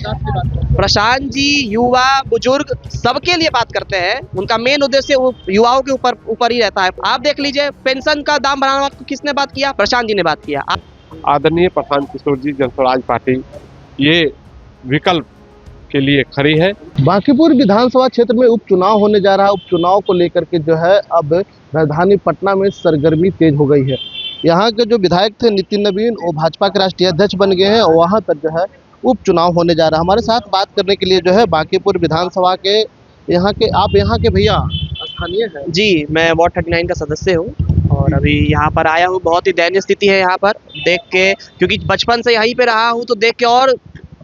विकास की बात करते हैं। प्रशांत जी युवा बुजुर्ग सबके लिए बात करते हैं। उनका मेन उद्देश्य वो युवाओं के ऊपर ही रहता है। आप देख लीजिए, पेंशन का दाम बढ़ाना किसने बात किया? प्रशांत जी ने बात किया। आदरणीय प्रशांत किशोर जी जनस्वराज पार्टी ये विकल्प के लिए खड़ी है। बांकीपुर विधानसभा क्षेत्र में उपचुनाव होने जा रहा है। उपचुनाव को लेकर के जो है अब राजधानी पटना में सरगर्मी तेज हो गई है। यहाँ के जो विधायक थे नितिन नवीन, वो भाजपा के राष्ट्रीय अध्यक्ष बन गए हैं और वहाँ पर जो है उपचुनाव होने जा रहा है। हमारे साथ बात करने के लिए जो है बांकीपुर विधानसभा के आप यहाँ के भैया स्थानीय हैं? जी, मैं वार्ड 39 का सदस्य हूँ और अभी यहाँ पर आया हूँ। बहुत ही दयनीय स्थिति है यहाँ पर देख के, क्योंकि बचपन से यहीं पे रहा हूँ तो देख के और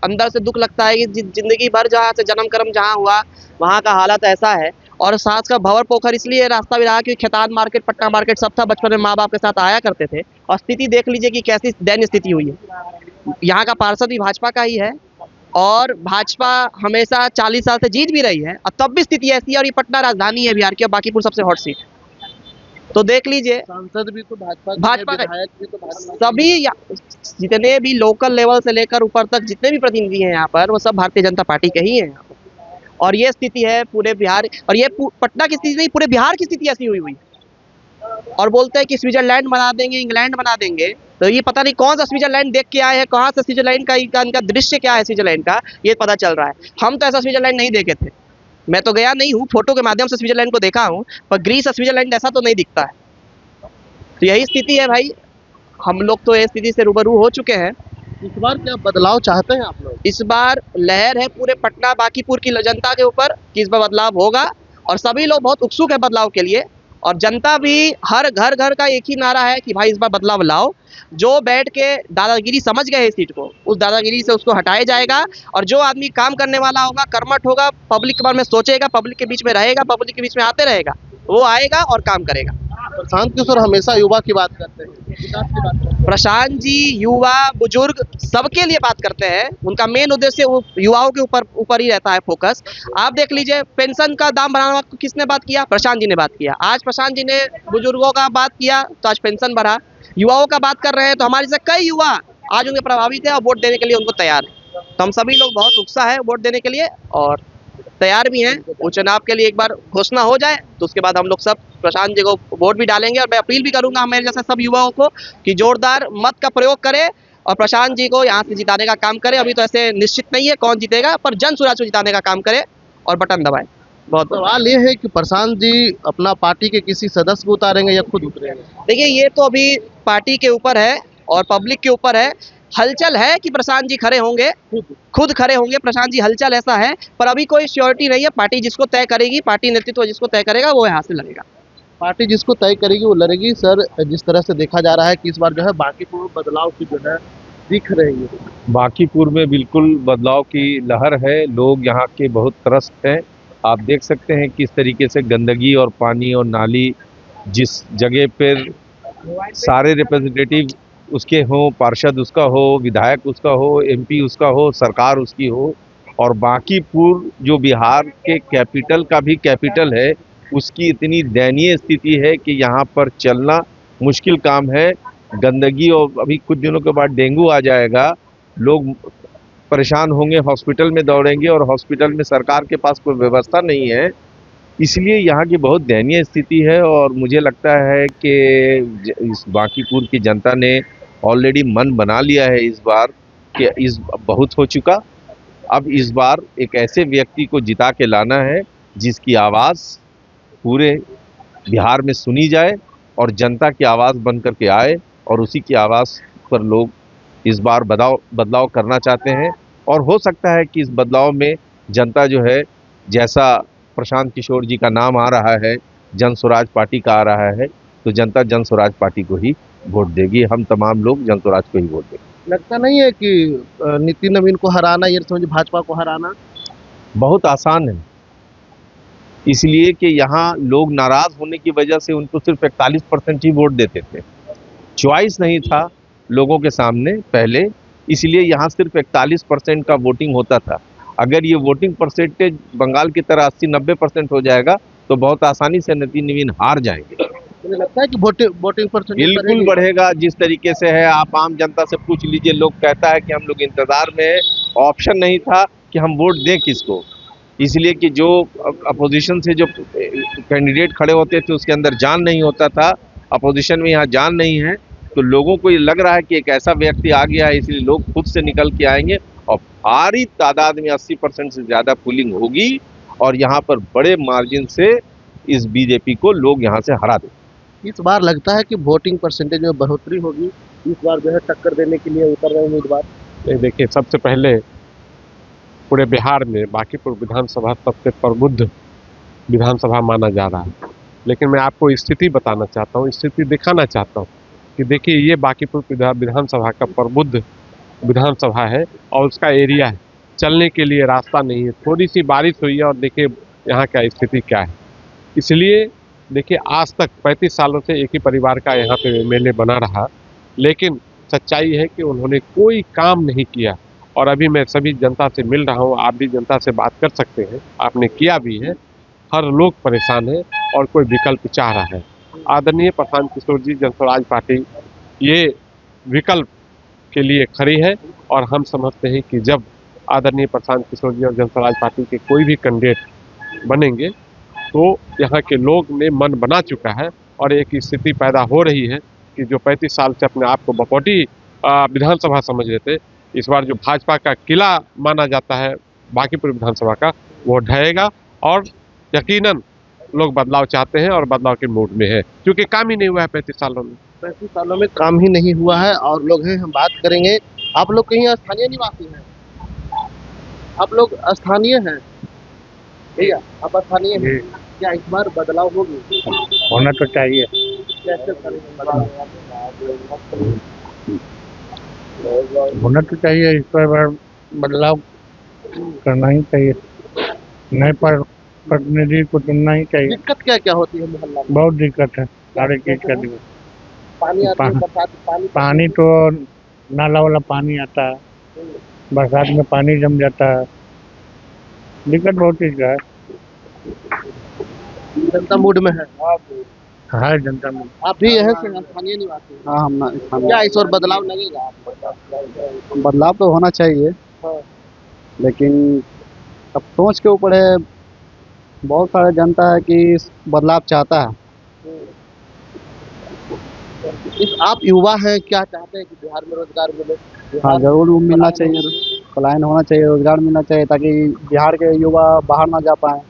अंदर से दुख लगता है कि जिंदगी भर जहाँ से जन्म कर्म जहाँ हुआ वहाँ का हालत ऐसा है। और सास का भंवर पोखर इसलिए रास्ता भी रहा क्योंकि खेतान मार्केट, पटना मार्केट सब था। बचपन में माँ बाप के साथ आया करते थे और स्थिति देख लीजिए कि कैसी दयनीय स्थिति हुई है। यहाँ का पार्षद भी भाजपा का ही है और भाजपा हमेशा 40 साल से जीत भी रही है और तब भी स्थिति ऐसी है। और ये पटना राजधानी है बिहार की और बांकीपुर सबसे हॉट सीट, तो देख लीजिए। सांसद भी तो भाजपा भाजपा के, का- विधायक भी तो भाजपा के। सभी जितने भी लोकल लेवल से लेकर ऊपर तक जितने भी प्रतिनिधि हैं यहाँ पर वो सब भारतीय जनता पार्टी के ही हैं। और ये स्थिति है पूरे बिहार, और ये पटना की स्थिति नहीं, पूरे बिहार की स्थिति ऐसी हुई हुई। और बोलते हैं कि स्विट्जरलैंड बना देंगे, इंग्लैंड बना देंगे, तो ये पता नहीं कौन सा स्विट्जरलैंड देख के आए हैं, कहाँ से स्विट्जरलैंड का इनका दृश्य क्या है स्विट्जरलैंड का, ये पता चल रहा है। हम तो ऐसा स्विट्जरलैंड नहीं देखे थे, मैं तो गया नहीं हूँ, फोटो के माध्यम से स्विट्जरलैंड को देखा हूँ, पर ग्रीस और स्विट्जरलैंड ऐसा तो नहीं दिखता है। तो यही स्थिति है भाई, हम लोग तो ये स्थिति से रूबरू हो चुके हैं। इस बार क्या बदलाव चाहते हैं आप लोग? इस बार लहर है पूरे पटना बांकीपुर की जनता के ऊपर कि इस बार बदलाव होगा और सभी लोग बहुत उत्सुक है बदलाव के लिए। और जनता भी हर घर घर का एक ही नारा है कि भाई इस बार बदलाव लाओ। जो बैठ के दादागिरी समझ गए इस सीट को, उस दादागिरी से उसको हटाया जाएगा और जो आदमी काम करने वाला होगा, कर्मठ होगा, पब्लिक के बारे में सोचेगा, पब्लिक के बीच में रहेगा, पब्लिक के बीच में आते रहेगा, वो आएगा और काम करेगा। प्रशांत किशोर हमेशा युवा की बात करते हैं, विकास की बात करते हैं। प्रशांत जी युवा बुजुर्ग सबके लिए बात करते हैं। उनका मेन उद्देश्य वो युवाओं के ऊपर ही रहता है फोकस। आप देख लीजिए, पेंशन का दाम बढ़ाना किसने बात किया? प्रशांत जी ने बात किया। आज प्रशांत जी ने बुजुर्गों का बात किया तो आज पेंशन बढ़ा। युवाओं का बात कर रहे हैं तो हमारे से कई युवा आज उनके प्रभावित है और वोट देने के लिए उनको तैयार है। तो हम सभी लोग बहुत उत्साह है वोट देने के लिए और तैयार भी हैं। वो चुनाव के लिए एक बार घोषणा हो जाए तो उसके बाद हम लोग सब प्रशांत जी को वोट भी डालेंगे। और मैं अपील भी करूंगा हमारे जैसे सब युवाओं को कि जोरदार मत का प्रयोग करें और प्रशांत जी को यहाँ से जिताने का काम करें। अभी तो ऐसे निश्चित नहीं है कौन जीतेगा, पर जन स्वराज को जिताने का काम करें और बटन दबाएं। बहुत सवाल ये है कि प्रशांत जी अपना पार्टी के किसी सदस्य को उतारेंगे या खुद उतरेंगे? देखिए, ये तो अभी पार्टी के ऊपर है और पब्लिक के ऊपर है। हलचल है कि प्रशांत जी खड़े होंगे, खुद खड़े होंगे प्रशांत जी, हलचल ऐसा है, पर अभी कोई श्योरिटी नहीं है। पार्टी जिसको तय करेगी, पार्टी नेतृत्व जिसको तय करेगा वो यहाँ से लड़ेगा। पार्टी जिसको तय करेगी वो लड़ेगी। सर, जिस तरह से देखा जा रहा है कि इस बार जो है बांकीपुर बदलाव की जो है दिख रही है। बांकीपुर में बिल्कुल बदलाव की लहर है। लोग यहाँ के बहुत त्रस्त हैं। आप देख सकते हैं किस तरीके से गंदगी और पानी और नाली, जिस जगह पर सारे रिप्रेजेंटेटिव उसके हों, पार्षद उसका हो, विधायक उसका हो, एमपी उसका हो, सरकार उसकी हो, और बांकीपुर जो बिहार के कैपिटल का भी कैपिटल है, उसकी इतनी दयनीय स्थिति है कि यहाँ पर चलना मुश्किल काम है। गंदगी, और अभी कुछ दिनों के बाद डेंगू आ जाएगा, लोग परेशान होंगे, हॉस्पिटल में दौड़ेंगे और हॉस्पिटल में सरकार के पास कोई व्यवस्था नहीं है। इसलिए यहाँ की बहुत दयनीय स्थिति है और मुझे लगता है कि इस बांकीपुर की जनता ने ऑलरेडी मन बना लिया है इस बार कि इस बहुत हो चुका। अब इस बार एक ऐसे व्यक्ति को जिता के लाना है जिसकी आवाज़ पूरे बिहार में सुनी जाए और जनता की आवाज़ बन कर के आए, और उसी की आवाज़ पर लोग इस बार बदलाव करना चाहते हैं। और हो सकता है कि इस बदलाव में जनता जो है, जैसा प्रशांत किशोर जी का नाम आ रहा है, जन स्वराज पार्टी का आ रहा है, तो जनता जन स्वराज पार्टी को ही वोट देगी। हम तमाम लोग जन स्वराज को ही वोट देंगे। लगता नहीं है कि नितिन नवीन को हराना, ये समझ भाजपा को हराना बहुत आसान है, इसलिए कि यहाँ लोग नाराज होने की वजह से उनको सिर्फ 41% ही वोट देते थे। चॉइस नहीं था लोगों के सामने पहले, इसलिए यहाँ सिर्फ 41% का वोटिंग होता था। अगर ये वोटिंग परसेंटेज बंगाल की तरह 80-90% हो जाएगा तो बहुत आसानी से नितिन नवीन हार जाएंगे। मुझे लगता है कि वोटिंग परसेंट बिल्कुल बढ़ेगा। जिस तरीके से है, आप आम जनता से पूछ लीजिए, लोग कहता है कि हम लोग इंतजार में हैं ऑप्शन नहीं था कि हम वोट दें किसको, इसलिए कि जो अपोजिशन से जो कैंडिडेट खड़े होते थे उसके अंदर जान नहीं होता था, अपोजिशन में यहाँ जान नहीं है, तो लोगों को ये लग रहा है कि एक ऐसा व्यक्ति आ गया है, इसलिए लोग खुद से निकल के आएंगे और भारी तादाद में 80% से ज़्यादा पोलिंग होगी और यहाँ पर बड़े मार्जिन से इस बीजेपी को लोग यहाँ से हरा देंगे। इस बार लगता है कि वोटिंग परसेंटेज में बढ़ोतरी होगी, इस बार जो है टक्कर देने के लिए उतर रहे उम्मीदवार। ये देखिए, सबसे पहले पूरे बिहार में बांकीपुर विधानसभा सबसे प्रबुद्ध विधानसभा माना जा रहा है, लेकिन मैं आपको स्थिति बताना चाहता हूँ, स्थिति दिखाना चाहता हूँ कि देखिए ये बांकीपुर विधानसभा का प्रबुद्ध विधानसभा है और उसका एरिया है, चलने के लिए रास्ता नहीं है, थोड़ी सी बारिश हुई है और देखिए यहाँ का स्थिति क्या है। इसलिए देखिए आज तक 35 सालों से एक ही परिवार का यहाँ पे एमएलए बना रहा, लेकिन सच्चाई है कि उन्होंने कोई काम नहीं किया। और अभी मैं सभी जनता से मिल रहा हूँ, आप भी जनता से बात कर सकते हैं, आपने किया भी है। हर लोग परेशान है और कोई विकल्प चाह रहा है। आदरणीय प्रशांत किशोर जी, जनस्वराज पार्टी ये विकल्प के लिए खड़ी है और हम समझते हैं कि जब आदरणीय प्रशांत किशोर जी और जनस्वराज पार्टी के कोई भी कैंडिडेट बनेंगे तो यहाँ के लोग ने मन बना चुका है और एक स्थिति पैदा हो रही है कि जो 35 साल से अपने आप को बपौटी विधानसभा समझ रहे थे, इस बार जो भाजपा का किला माना जाता है बांकीपुर विधानसभा का, वो ढहेगा और यकीनन लोग बदलाव चाहते हैं और बदलाव के मूड में है, क्योंकि काम ही नहीं हुआ है 35 सालों में। 35 सालों में काम ही नहीं हुआ है और लोग हैं, हम बात करेंगे। आप लोग कहीं स्थानीय निवासी हैं? आप लोग स्थानीय हैं भैया? आप स्थानीय हैं? क्या इस बार बदलाव होगी? होना तो चाहिए। कैसे करेंगे बदलाव? होना तो चाहिए, इस पर बदलाव करना ही चाहिए, नए प्रतिनिधि को चुनना ही चाहिए। दिक्कत क्या क्या होती है मोहल्ला में? बहुत दिक्कत है, सारे चीज का दिक्कत। पानी आता है, बरसात पानी तो नाला वाला पानी आता है, बरसात में पानी जम जाता है, दिक्कत बहुत चीज का है। जनता मूड में है। हाँ, जनता में। आप भी यहाँ से स्थानीय निवासी हैं? हाँ, हम क्या इस बार बदलाव लगेगा? बदलाव तो होना चाहिए, हाँ। लेकिन अब सोच के ऊपर है। बहुत सारे जनता है कि बदलाव चाहता है। आप युवा हैं, क्या चाहते हैं कि बिहार में रोजगार मिले? हाँ, जरूर वो मिलना चाहिए, पलायन होना चाहिए, रोजगार मिलना चाहिए ताकि बिहार के युवा बाहर ना जा पाए।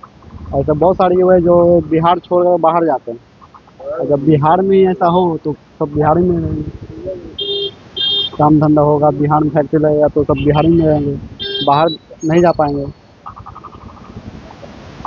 ऐसे बहुत सारे युवा जो बिहार छोड़कर बाहर जाते हैं, और जब बिहार में ऐसा हो तो सब बिहार में रहेंगे, काम धंधा होगा, बिहार में फैक्ट्री लगेगा तो सब बिहार में रहेंगे, बाहर नहीं जा पाएंगे।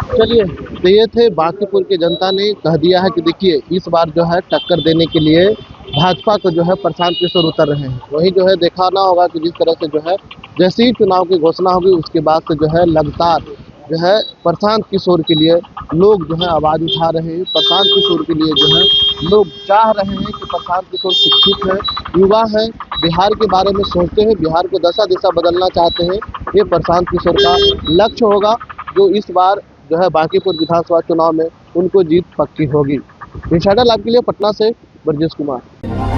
चलिए, तो ये थे बांकीपुर की जनता ने कह दिया है कि देखिए इस बार जो है टक्कर देने के लिए भाजपा को जो है प्रशांत किशोर उतर रहे हैं। वही जो है दिखाना होगा कि जिस तरह से जो है जैसे ही चुनाव की घोषणा होगी उसके बाद से जो है लगातार जो है प्रशांत किशोर के लिए लोग जो है आवाज़ उठा रहे हैं। प्रशांत किशोर के लिए जो है लोग चाह रहे हैं कि प्रशांत किशोर शिक्षित हैं, युवा हैं, बिहार के बारे में सोचते हैं, बिहार को दशा दिशा बदलना चाहते हैं। ये प्रशांत किशोर का लक्ष्य होगा जो इस बार जो है बांकीपुर विधानसभा चुनाव में उनको जीत पक्की होगी। इंशाल्लाह। आपके लिए पटना से ब्रजेश कुमार।